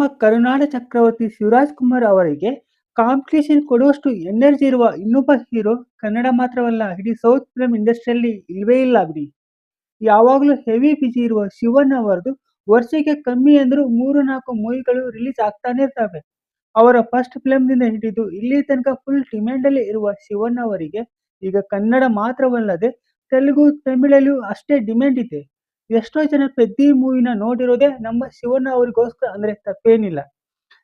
ನಮ್ಮ ಕರುನಾಡ ಚಕ್ರವರ್ತಿ ಶಿವರಾಜ್ ಕುಮಾರ್ ಅವರಿಗೆ competition ಕೊಡುವಷ್ಟು energy ಇರುವ ಇನ್ನೊಬ್ಬ ಹೀರೋ ಕನ್ನಡ ಮಾತ್ರವಲ್ಲ ಇಡೀ ಸೌತ್ ಫಿಲ್ಮ್ ಇಂಡಸ್ಟ್ರಿಯಲ್ಲಿ ಇಲ್ವೇ ಇಲ್ಲ ಬಿಡಿ. ಯಾವಾಗಲೂ ಹೆವಿ ಬಿಜಿ ಇರುವ ಶಿವಣ್ಣ ಅವರದು ವರ್ಷಕ್ಕೆ ಕಮ್ಮಿ ಅಂದ್ರೂ 3-4 ಮೂವಿಗಳು ರಿಲೀಸ್ ಆಗ್ತಾನೆ ಇರ್ತವೆ. ಅವರ ಫಸ್ಟ್ ಫಿಲ್ಮ್‌ನಿಂದ ಹಿಡಿದು ಇಲ್ಲಿ ತನಕ ಫುಲ್ ಡಿಮ್ಯಾಂಡಲ್ಲಿ ಇರುವ ಶಿವಣ್ಣ ಅವರಿಗೆ ಈಗ ಕನ್ನಡ ಮಾತ್ರವಲ್ಲದೆ ತೆಲುಗು, ತಮಿಳಲ್ಲೂ ಅಷ್ಟೇ ಡಿಮ್ಯಾಂಡ್ ಇದೆ. ಎಷ್ಟೋ ಜನ 'ಪೆದ್ದಿ' ಮೂವಿನ ನೋಡಿರೋದೇ ನಮ್ಮ ಶಿವಣ್ಣ ಅವರಿಗೋಸ್ಕರ ಅಂದ್ರೆ ತಪ್ಪೇನಿಲ್ಲ.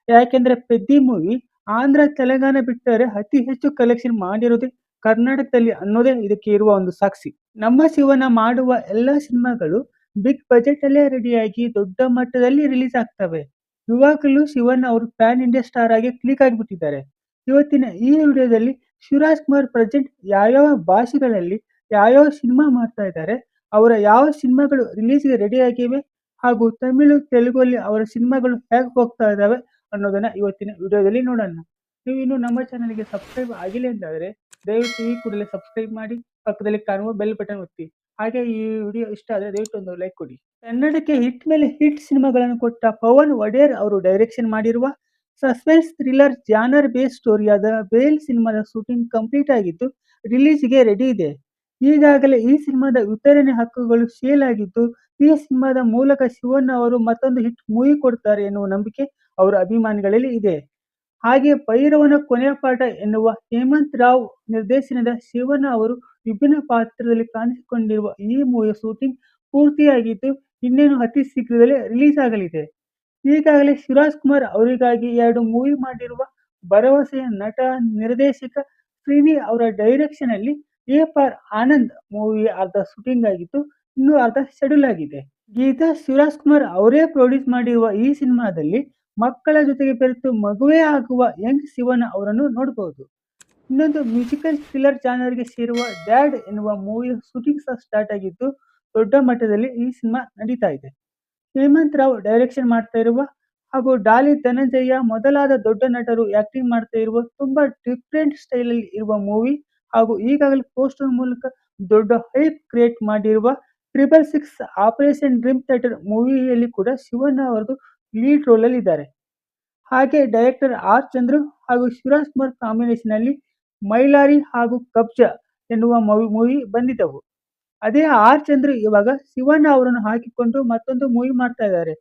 ಯಾಕೆಂದ್ರೆ 'ಪೆದ್ದಿ' ಮೂವಿ ಆಂಧ್ರ, ತೆಲಂಗಾಣ ಬಿಟ್ಟರೆ ಅತಿ ಹೆಚ್ಚು ಕಲೆಕ್ಷನ್ ಮಾಡಿರೋದೇ ಕರ್ನಾಟಕದಲ್ಲಿ ಅನ್ನೋದೇ ಇದಕ್ಕೆ ಇರುವ ಒಂದು ಸಾಕ್ಷಿ. ನಮ್ಮ ಶಿವಣ್ಣ ಮಾಡುವ ಎಲ್ಲಾ ಸಿನಿಮಾಗಳು ಬಿಗ್ ಬಜೆಟ್ ಅಲ್ಲೇ ರೆಡಿಯಾಗಿ ದೊಡ್ಡ ಮಟ್ಟದಲ್ಲಿ ರಿಲೀಸ್ ಆಗ್ತವೆ. ಇವಾಗಲೂ ಶಿವಣ್ಣ ಅವರು ಪ್ಯಾನ್ ಇಂಡಿಯಾ ಸ್ಟಾರ್ ಆಗಿ ಕ್ಲಿಕ್ ಆಗಿಬಿಟ್ಟಿದ್ದಾರೆ. ಇವತ್ತಿನ ಈ ವಿಡಿಯೋದಲ್ಲಿ ಶಿವರಾಜ್ ಕುಮಾರ್ ಪ್ರೆಸೆಂಟ್ ಯಾವ್ಯಾವ ಭಾಷೆಗಳಲ್ಲಿ ಯಾವ್ಯಾವ ಸಿನಿಮಾ ಮಾಡ್ತಾ ಇದ್ದಾರೆ, ಅವರ ಯಾವ ಸಿನಿಮಾಗಳು ರಿಲೀಸ್‌ಗೆ ರೆಡಿ ಆಗಿವೆ ಹಾಗೂ ತಮಿಳು, ತೆಲುಗಲ್ಲಿ ಅವರ ಸಿನಿಮಾಗಳು ಹೇಗೆ ಹೋಗ್ತಾ ಇದ್ದಾವೆ ಅನ್ನೋದನ್ನ ಇವತ್ತಿನ ವಿಡಿಯೋದಲ್ಲಿ ನೋಡೋಣ. ನೀವು ಇನ್ನೂ ನಮ್ಮ ಚಾನಲ್‌ಗೆ ಸಬ್ಸ್ಕ್ರೈಬ್ ಆಗಿಲ್ಲ ಎಂದಾದರೆ ದಯವಿಟ್ಟು ಈ ಕೂಡಲೇ ಸಬ್ಸ್ಕ್ರೈಬ್ ಮಾಡಿ, ಪಕ್ಕದಲ್ಲಿ ಕಾಣುವ ಬೆಲ್ ಬಟನ್ ಒತ್ತಿ. ಹಾಗೆ ಈ ವಿಡಿಯೋ ಇಷ್ಟ ಆದರೆ ದಯವಿಟ್ಟು ಒಂದು ಲೈಕ್ ಕೊಡಿ. ಕನ್ನಡಕ್ಕೆ ಹಿಟ್ ಮೇಲೆ ಹಿಟ್ ಸಿನಿಮಾಗಳನ್ನು ಕೊಟ್ಟ ಪವನ್ ಒಡೆಯರ್ ಅವರು ಡೈರೆಕ್ಷನ್ ಮಾಡಿರುವ ಸಸ್ಪೆನ್ಸ್ ಥ್ರಿಲ್ಲರ್ ಜಾನರ್ ಬೇಸ್ ಸ್ಟೋರಿಯಾದ ಬೇಲ್ ಸಿನಿಮಾದ ಶೂಟಿಂಗ್ ಕಂಪ್ಲೀಟ್ ಆಗಿದ್ದು ರಿಲೀಸ್‌ಗೆ ರೆಡಿ ಇದೆ. ಈಗಾಗಲೇ ಈ ಸಿನಿಮಾದ ವಿತರಣೆ ಹಕ್ಕುಗಳು ಸೇಲ್ ಆಗಿದ್ದು, ಈ ಸಿನಿಮಾದ ಮೂಲಕ ಶಿವಣ್ಣ ಅವರು ಮತ್ತೊಂದು ಹಿಟ್ ಮೂವಿ ಕೊಡ್ತಾರೆ ಎನ್ನುವ ನಂಬಿಕೆ ಅವರ ಅಭಿಮಾನಿಗಳಲ್ಲಿ ಇದೆ. ಹಾಗೆ ಭೈರವನ ಕೊನೆಯ ಪಾಠ ಎನ್ನುವ ಹೇಮಂತ್ ರಾವ್ ನಿರ್ದೇಶನದ ಶಿವಣ್ಣ ಅವರು ವಿಭಿನ್ನ ಪಾತ್ರದಲ್ಲಿ ಕಾಣಿಸಿಕೊಂಡಿರುವ ಈ ಮೂವಿಯ ಶೂಟಿಂಗ್ ಪೂರ್ತಿಯಾಗಿದ್ದು ಇನ್ನೇನು ಅತಿ ಶೀಘ್ರದಲ್ಲೇ ರಿಲೀಸ್ ಆಗಲಿದೆ. ಈಗಾಗಲೇ ಶಿವರಾಜ್ ಕುಮಾರ್ ಅವರಿಗಾಗಿ 2 ಮೂವಿ ಮಾಡಿರುವ ಭರವಸೆಯ ನಟ, ನಿರ್ದೇಶಕ ಶ್ರೀನಿ ಅವರ ಡೈರೆಕ್ಷನ್ ಅಲ್ಲಿ ಎ ಫಾರ್ ಆನಂದ್ ಮೂವಿ ಅರ್ಧ ಶೂಟಿಂಗ್ ಆಗಿದ್ದು ಇನ್ನೂ ಅರ್ಧ ಶೆಡ್ಯೂಲ್ ಆಗಿದೆ. ಗೀತಾ ಶಿವರಾಜ್ ಕುಮಾರ್ ಅವರೇ ಪ್ರೊಡ್ಯೂಸ್ ಮಾಡಿರುವ ಈ ಸಿನಿಮಾದಲ್ಲಿ ಮಕ್ಕಳ ಜೊತೆಗೆ ಬೆರೆತು ಮಗುವೇ ಆಗುವ ಯಂಗ್ ಶಿವಣ್ಣ ಅವರನ್ನು ನೋಡಬಹುದು. ಇನ್ನೊಂದು ಮ್ಯೂಸಿಕಲ್ ಥ್ರಿಲ್ಲರ್ ಜಾನರ್‌ಗೆ ಸೇರುವ ಡ್ಯಾಡ್ ಎನ್ನುವ ಮೂವಿಯ ಶೂಟಿಂಗ್ ಸಹ ಸ್ಟಾರ್ಟ್ ಆಗಿದ್ದು ದೊಡ್ಡ ಮಟ್ಟದಲ್ಲಿ ಈ ಸಿನಿಮಾ ನಡೀತಾ ಇದೆ. ಹೇಮಂತ್ ರಾವ್ ಡೈರೆಕ್ಷನ್ ಮಾಡ್ತಾ ಇರುವ ಹಾಗೂ ಡಾಲಿ ಧನಂಜಯ ಮೊದಲಾದ ದೊಡ್ಡ ನಟರು ಆಕ್ಟಿಂಗ್ ಮಾಡ್ತಾ ಇರುವ ತುಂಬಾ ಡಿಫ್ರೆಂಟ್ ಸ್ಟೈಲಲ್ಲಿ ಇರುವ ಮೂವಿ ಹಾಗೂ ಈಗಾಗಲೇ ಪೋಸ್ಟರ್ ಮೂಲಕ ದೊಡ್ಡ ಹೈಪ್ ಕ್ರಿಯೇಟ್ ಮಾಡಿರುವ 666 ಆಪರೇಷನ್ ಡ್ರೀಮ್ ಥಿಯೇಟರ್ ಮೂವಿಯಲ್ಲಿ ಕೂಡ ಶಿವಣ್ಣ ಅವರದು ಲೀಡ್ ರೋಲ್ ಅಲ್ಲಿ ಇದ್ದಾರೆ. ಹಾಗೆ ಡೈರೆಕ್ಟರ್ ಆರ್ ಚಂದ್ರು ಹಾಗೂ ಶಿವರಾಜ್ ಕುಮಾರ್ ಕಾಂಬಿನೇಷನ್ ಅಲ್ಲಿ ಮೈಲಾರಿ ಹಾಗೂ ಕಬ್ಜಾ ಎನ್ನುವ ಮೂವಿ ಬಂದಿದ್ದವು. ಅದೇ ಆರ್ ಚಂದ್ರು ಇವಾಗ ಶಿವಣ್ಣ ಅವರನ್ನು ಹಾಕಿಕೊಂಡು ಮತ್ತೊಂದು ಮೂವಿ ಮಾಡ್ತಾ ಇದ್ದಾರೆ.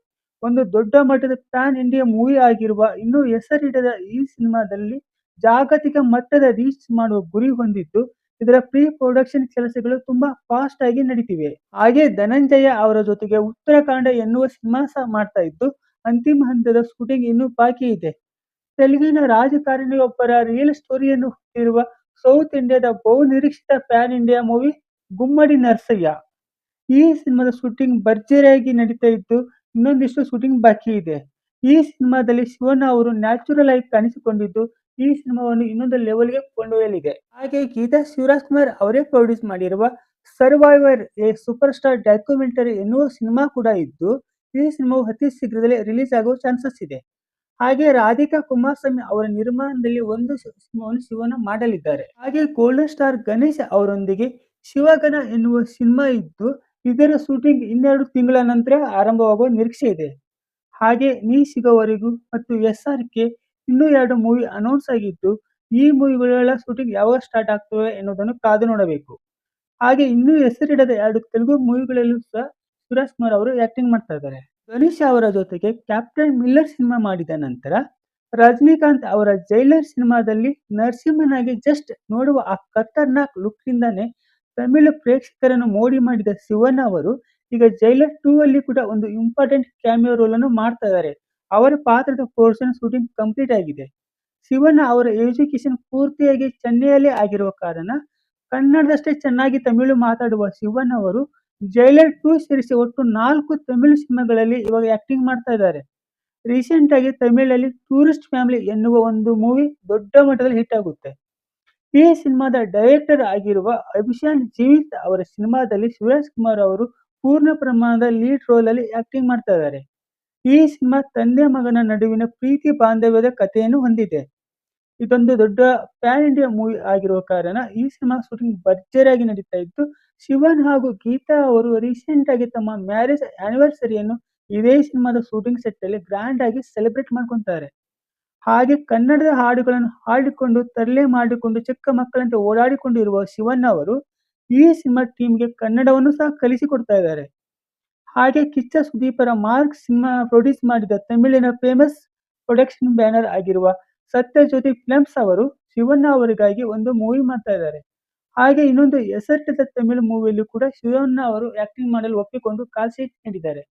ಒಂದು ದೊಡ್ಡ ಮಟ್ಟದ ಪ್ಯಾನ್ ಇಂಡಿಯಾ ಮೂವಿ ಆಗಿರುವ ಇನ್ನೂ ಹೆಸರಿಡದ ಈ ಸಿನಿಮಾದಲ್ಲಿ ಜಾಗತಿಕ ಮಟ್ಟದ ರೀಚ್ ಮಾಡುವ ಗುರಿ ಹೊಂದಿದ್ದು ಇದರ ಪ್ರೀ ಪ್ರೊಡಕ್ಷನ್ ಕೆಲಸಗಳು ತುಂಬಾ ಫಾಸ್ಟ್ ಆಗಿ ನಡೀತಿವೆ. ಹಾಗೆ ಧನಂಜಯ ಅವರ ಜೊತೆಗೆ ಉತ್ತರಾಖಂಡ ಎನ್ನುವ ಸಿನಿಮಾ ಸಹ ಮಾಡ್ತಾ ಇದ್ದು ಅಂತಿಮ ಹಂತದ ಶೂಟಿಂಗ್ ಇನ್ನೂ ಬಾಕಿ ಇದೆ. ತೆಲುಗಿನ ರಾಜಕಾರಣಿಯೊಬ್ಬರ ರಿಯಲ್ ಸ್ಟೋರಿಯನ್ನು ಹೊಂದಿರುವ ಸೌತ್ ಇಂಡಿಯಾದ ಬಹು ನಿರೀಕ್ಷಿತ PAN India movie Gummadi Narasaiah. ಈ ಸಿನಿಮಾದ ಶೂಟಿಂಗ್ ಭರ್ಜರಿಯಾಗಿ ನಡೀತಾ ಇದ್ದು ಇನ್ನೊಂದಿಷ್ಟು ಶೂಟಿಂಗ್ ಬಾಕಿ ಇದೆ. ಈ ಸಿನಿಮಾದಲ್ಲಿ ಶಿವಣ್ಣ ಅವರು ನ್ಯಾಚುರಲ್ ಆಗಿ ಕಾಣಿಸಿಕೊಂಡಿದ್ದು ಈ ಸಿನಿಮಾವನ್ನು ಇನ್ನೊಂದು ಲೆವೆಲ್‌ಗೆ ಕೊಂಡೊಯ್ಯಲಿದೆ. ಹಾಗೆ ಗೀತಾ ಶಿವರಾಜ್ ಕುಮಾರ್ ಅವರೇ ಪ್ರೊಡ್ಯೂಸ್ ಮಾಡಿರುವ survivor A super star documentary ಎನ್ನುವ ಸಿನಿಮಾ ಕೂಡ ಇದ್ದು ಈ ಸಿನಿಮಾವು ಅತಿ ಶೀಘ್ರದಲ್ಲೇ ರಿಲೀಸ್ ಆಗುವ ಚಾನ್ಸಸ್ ಇದೆ. ಹಾಗೆ ರಾಧಿಕಾ ಕುಮಾರಸ್ವಾಮಿ ಅವರ ನಿರ್ಮಾಣದಲ್ಲಿ ಒಂದು ಸಿನಿಮಾವನ್ನು ಶಿವಣ್ಣ ಮಾಡಲಿದ್ದಾರೆ. ಹಾಗೆ ಗೋಲ್ಡನ್ ಸ್ಟಾರ್ ಗಣೇಶ್ ಅವರೊಂದಿಗೆ ಶಿವಗಣ ಎನ್ನುವ ಸಿನಿಮಾ ಇದ್ದು ಇದರ ಶೂಟಿಂಗ್ 12 ತಿಂಗಳ ನಂತರ ಆರಂಭವಾಗುವ ನಿರೀಕ್ಷೆ ಇದೆ. ಹಾಗೆ ನೀ ಸಿಗೋವರೆಗೂ ಮತ್ತು SRK ಇನ್ನೂ 2 ಮೂವಿ ಅನೌನ್ಸ್ ಆಗಿದ್ದು ಈ ಮೂವಿಗಳ ಶೂಟಿಂಗ್ ಯಾವಾಗ ಸ್ಟಾರ್ಟ್ ಆಗ್ತವೆ ಎನ್ನುವುದನ್ನು ಕಾದು ನೋಡಬೇಕು. ಹಾಗೆ ಇನ್ನೂ ಹೆಸರಿಡದ 2 ತೆಲುಗು ಮೂವಿಗಳಲ್ಲೂ ಸಹ ಶಿವರಾಜ್ ಕುಮಾರ್ ಅವರು ಆಕ್ಟಿಂಗ್ ಮಾಡ್ತಾ ಇದ್ದಾರೆ. ಧನುಷ್ ಅವರ ಜೊತೆಗೆ ಕ್ಯಾಪ್ಟನ್ ಮಿಲ್ಲರ್ ಸಿನಿಮಾ ಮಾಡಿದ ನಂತರ ರಜನಿಕಾಂತ್ ಅವರ ಜೈಲರ್ ಸಿನಿಮಾದಲ್ಲಿ ನರಸಿಂಹನಾಗಿ ಜಸ್ಟ್ ನೋಡುವ ಆ ಖತರ್ನಾಕ್ ಲುಕ್ನಿಂದಾನೇ ತಮಿಳು ಪ್ರೇಕ್ಷಕರನ್ನು ಮೋಡಿ ಮಾಡಿದ ಶಿವಣ್ಣ ಅವರು ಈಗ ಜೈಲರ್ 2 ಅಲ್ಲಿ ಕೂಡ ಒಂದು ಇಂಪಾರ್ಟೆಂಟ್ ಕ್ಯಾಮಿಯೋ ರೋಲ್ ಅನ್ನು ಮಾಡ್ತಾ ಇದ್ದಾರೆ. ಅವರ ಪಾತ್ರದ ಪೋರ್ಷನ್ ಶೂಟಿಂಗ್ ಕಂಪ್ಲೀಟ್ ಆಗಿದೆ. ಶಿವಣ್ಣ ಅವರ ಎಜುಕೇಶನ್ ಪೂರ್ತಿಯಾಗಿ ಚೆನ್ನೈಯಲ್ಲೇ ಆಗಿರುವ ಕಾರಣ ಕನ್ನಡದಷ್ಟೇ ಚೆನ್ನಾಗಿ ತಮಿಳು ಮಾತಾಡುವ ಶಿವಣ್ಣ ಅವರು ಜೈಲರ್ 2 ಸೇರಿಸಿ ಒಟ್ಟು 4 ತಮಿಳು ಸಿನಿಮಾಗಳಲ್ಲಿ ಇವಾಗ ಆಕ್ಟಿಂಗ್ ಮಾಡ್ತಾ ಇದ್ದಾರೆ. ರೀಸೆಂಟ್ ಆಗಿ ತಮಿಳಲ್ಲಿ ಟೂರಿಸ್ಟ್ ಫ್ಯಾಮಿಲಿ ಎನ್ನುವ ಒಂದು ಮೂವಿ ದೊಡ್ಡ ಮಟ್ಟದಲ್ಲಿ ಹಿಟ್ ಆಗುತ್ತೆ. ಈ ಸಿನಿಮಾದ ಡೈರೆಕ್ಟರ್ ಆಗಿರುವ ಅಭಿಷಾನ್ ಜೀವಿತ್ ಅವರ ಸಿನಿಮಾದಲ್ಲಿ ಶಿವರಾಜ್ ಕುಮಾರ್ ಅವರು ಪೂರ್ಣ ಪ್ರಮಾಣದ ಲೀಡ್ ರೋಲ್ ಅಲ್ಲಿ ಆಕ್ಟಿಂಗ್ ಮಾಡ್ತಾ ಇದ್ದಾರೆ. ಈ ಸಿನಿಮಾ ತಂದೆ ಮಗನ ನಡುವಿನ ಪ್ರೀತಿ ಬಾಂಧವ್ಯದ ಕಥೆಯನ್ನು ಹೊಂದಿದೆ. ಇದೊಂದು ದೊಡ್ಡ ಪ್ಯಾನ್ ಇಂಡಿಯಾ ಮೂವಿ ಆಗಿರುವ ಕಾರಣ ಈ ಸಿನಿಮಾ ಶೂಟಿಂಗ್ ಭರ್ಜರಿಯಾಗಿ ನಡೀತಾ ಇದ್ದು ಶಿವನ್ ಹಾಗೂ ಗೀತಾ ಅವರು ರೀಸೆಂಟ್ ಆಗಿ ತಮ್ಮ ಮ್ಯಾರೇಜ್ ಆನಿವರ್ಸರಿಯನ್ನು ಇದೇ ಸಿನಿಮಾದ ಶೂಟಿಂಗ್ ಸೆಟ್ಟಲ್ಲಿ ಗ್ರ್ಯಾಂಡ್ ಆಗಿ ಸೆಲೆಬ್ರೇಟ್ ಮಾಡ್ಕೊಂತಾರೆ. ಹಾಗೆ ಕನ್ನಡದ ಹಾಡುಗಳನ್ನು ಹಾಡಿಕೊಂಡು, ತರ್ಲೆ ಮಾಡಿಕೊಂಡು ಚಿಕ್ಕ ಮಕ್ಕಳಂತೆ ಓಡಾಡಿಕೊಂಡಿರುವ ಶಿವಣ್ಣ ಅವರು ಈ ಸಿನಿಮಾ ಟೀಮ್‌ಗೆ ಕನ್ನಡವನ್ನು ಸಹ ಕಲಿಸಿಕೊಡ್ತಾ ಇದ್ದಾರೆ. ಹಾಗೆ ಕಿಚ್ಚ ಸುದೀಪರ ಮಾರ್ಕ್ ಸಿನಿಮಾ ಪ್ರೊಡ್ಯೂಸ್ ಮಾಡಿದ ತಮಿಳಿನ ಫೇಮಸ್ ಪ್ರೊಡಕ್ಷನ್ ಬ್ಯಾನರ್ ಆಗಿರುವ ಸತ್ಯಜ್ಯೋತಿ ಫಿಲ್ಮ್ಸ್ ಅವರು ಶಿವಣ್ಣ ಅವರಿಗಾಗಿ ಒಂದು ಮೂವಿ ಮಾಡ್ತಾ ಇದ್ದಾರೆ. ಹಾಗೆ ಇನ್ನೊಂದು ಹೆಸರಿಡದ ತಮಿಳು ಮೂವಿಯಲ್ಲೂ ಕೂಡ ಶಿವಣ್ಣ ಅವರು ಆಕ್ಟಿಂಗ್ ಮಾಡಲು ಒಪ್ಪಿಕೊಂಡು ಕಾಲ್ ಶೀಟ್ ನೀಡಿದ್ದಾರೆ.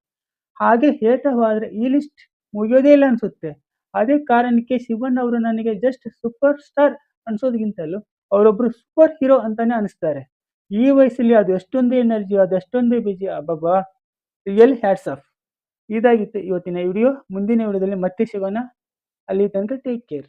ಹಾಗೆ ಹೇಳ್ತಾ ಹೋದ್ರೆ ಈ ಲಿಸ್ಟ್ ಮುಗಿಯೋದೇ ಇಲ್ಲ ಅನ್ಸುತ್ತೆ. ಅದೇ ಕಾರಣಕ್ಕೆ ಶಿವಣ್ಣ ಅವರು ನನಗೆ ಜಸ್ಟ್ ಸೂಪರ್ ಸ್ಟಾರ್ ಅನ್ಸೋದಕ್ಕಿಂತಲೂ ಅವರೊಬ್ರು ಸೂಪರ್ ಹೀರೋ ಅಂತಾನೆ ಅನಿಸ್ತಾರೆ. ಈ ವಯಸ್ಸಲ್ಲಿ ಅದು ಎಷ್ಟೊಂದು ಎನರ್ಜಿ, ಅದೆಷ್ಟೊಂದು ಬಿಜಿ ಅಬ್ಬಬ್ಬಾ! Real hats off. ಇದಾಗಿತ್ತು ಇವತ್ತಿನ ವಿಡಿಯೋ. ಮುಂದಿನ ವಿಡಿಯೋದಲ್ಲಿ ಮತ್ತೆ ಸಿಗೋಣ. ಅಲ್ಲಿ ತನಕ ಟೇಕ್ ಕೇರ್.